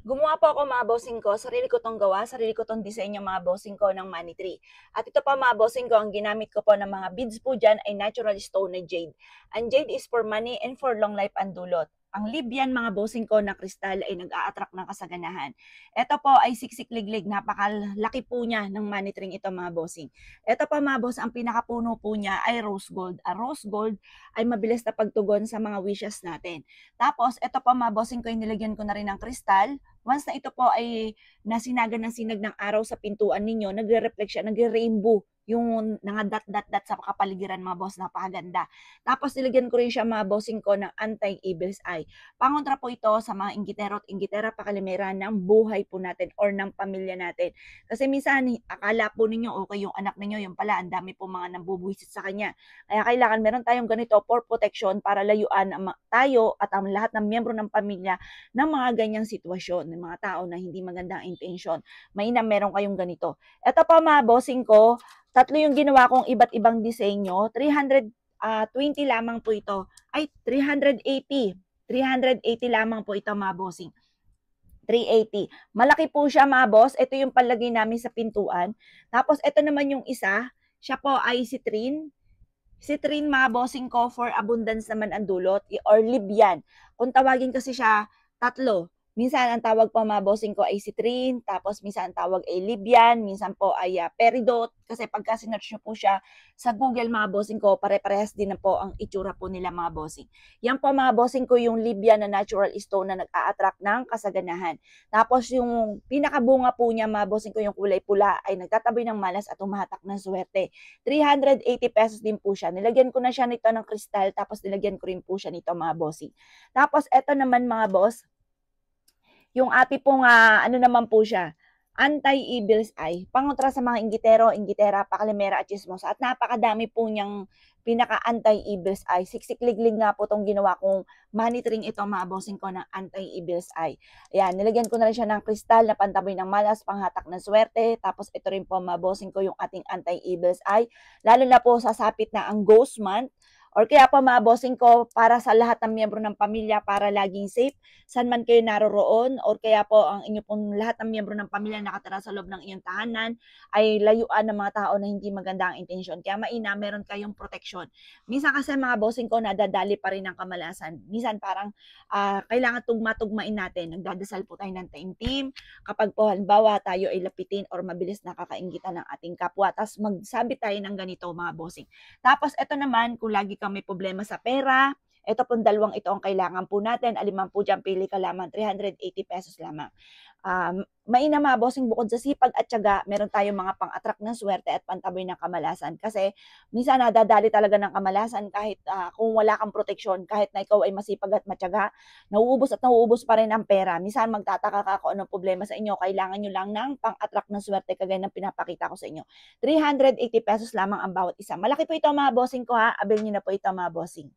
Gumawa po ako mga bossing ko, sarili ko tong gawa, sarili ko tong disenyo mga bossing ko ng money tree. At ito pa mga bossing ko, ang ginamit ko po ng mga beads po dyan ay natural stone na jade. Ang jade is for money and for long life ang dulot. Ang Libyan mga bossing ko na kristal ay nag-a-attract ng kasaganahan. Ito po ay siksik-liglig, napakalaki po niya ng money tree ito mga bossing. Ito pa mga boss, ang pinakapuno po niya ay rose gold. Ang rose gold ay mabilis na pagtugon sa mga wishes natin. Tapos, ito pa mga bossing ko, nilagyan ko na rin ng kristal. Once na ito po ay nasinagan ng sinag ng araw sa pintuan ninyo, nagre-reflect siya, nagre-rainbow yung mga dot sa kapaligiran mga boss, napakaganda. Tapos nilagyan ko rin siya mga bossing ko ng anti-evil's eye. Pangontra po ito sa mga inggitero at inggitera pakalimera ng buhay po natin or ng pamilya natin. Kasi minsan, akala po ninyo okay yung anak ninyo, yung pala, ang dami po mga nambubuhisit sa kanya. Kaya kailangan meron tayong ganito for protection para layuan tayo at ang lahat ng miyembro ng pamilya ng mga ganyang sitwasyon, ng mga tao na hindi magandang intention. Mainam meron kayong ganito. Ito pa mga bossing ko, tatlo yung ginawa kong iba't ibang disenyo. 320 lamang po ito. Ay, 380. 380 lamang po ito mga bossing. 380. Malaki po siya mga boss. Ito yung palagay namin sa pintuan. Tapos ito naman yung isa. Siya po ay citrine. Citrine mga bossing ko for abundance naman ang dulot or Libyan. Kung tawagin kasi siya tatlo. Minsan ang tawag po mga bossing ko ay citrine, tapos minsan ang tawag ay Libyan, minsan po ay peridot. Kasi pagka sinearch nyo po siya sa Google mga bossing ko, pare-parehas din na po ang itsura po nila mga bossing. Yan po mga bossing ko yung Libyan na natural stone na nag-a-attract ng kasaganahan. Tapos yung pinakabunga po niya mga bossing ko yung kulay pula ay nagtataboy ng malas at umahatak ng swerte. 380 pesos din po siya. Nilagyan ko na siya nito ng kristal, tapos nilagyan ko rin po siya nito mga bossing. Tapos eto naman mga boss, yung ati pong ano naman po siya, anti-evil's eye. Pangontra sa mga inggitero, inggitera, pakalimera at chismosa. At napakadami po niyang pinaka-anti-evil's eye. Siksik-liglig nga po itong ginawa kong monitoring ito mga bossing ko ng anti-evil's eye. Ayan, nilagyan ko na rin siya ng kristal na pantaboy ng malas, panghatak ng swerte. Tapos ito rin po mga bossing ko yung ating anti-evil's eye. Lalo na po sa sapit na ang ghost month. Or kaya po mga bossing ko para sa lahat ng miyembro ng pamilya para laging safe saan man kayo naroroon or kaya po ang inyo pong lahat ng miyembro ng pamilya nakatira sa loob ng iyong tahanan ay layuan ng mga tao na hindi maganda ang intensyon. Kaya mainam, meron kayong proteksyon. Minsan kasi mga bossing ko, nadadali pa rin ng kamalasan. Minsan parang kailangan tugma-tugmain natin. Nagdadasal po tayo ng taimtim. Kapag po halimbawa tayo ay lapitin or mabilis nakakaingitan ng ating kapwa. Tapos magsabi tayo ng ganito mga bossing. Tapos ito naman, kung lagi kang may problema sa pera, ito pong dalawang ito ang kailangan po natin. Aliman po dyan, pili ka lamang, 380 pesos lamang. Mainam mga bossing, bukod sa sipag at tiyaga, meron tayong mga pang-attract ng swerte at pantaboy ng kamalasan. Kasi minsan nadadali talaga ng kamalasan kahit kung wala kang proteksyon, kahit na ikaw ay masipag at matyaga, nauubos pa rin ang pera. Minsan magtataka ka kung anong problema sa inyo, kailangan nyo lang ng pang-attract ng swerte kagaya ng pinapakita ko sa inyo. 380 pesos lamang ang bawat isa. Malaki po ito mga bossing ko ha, abil nyo na po ito mga bossing.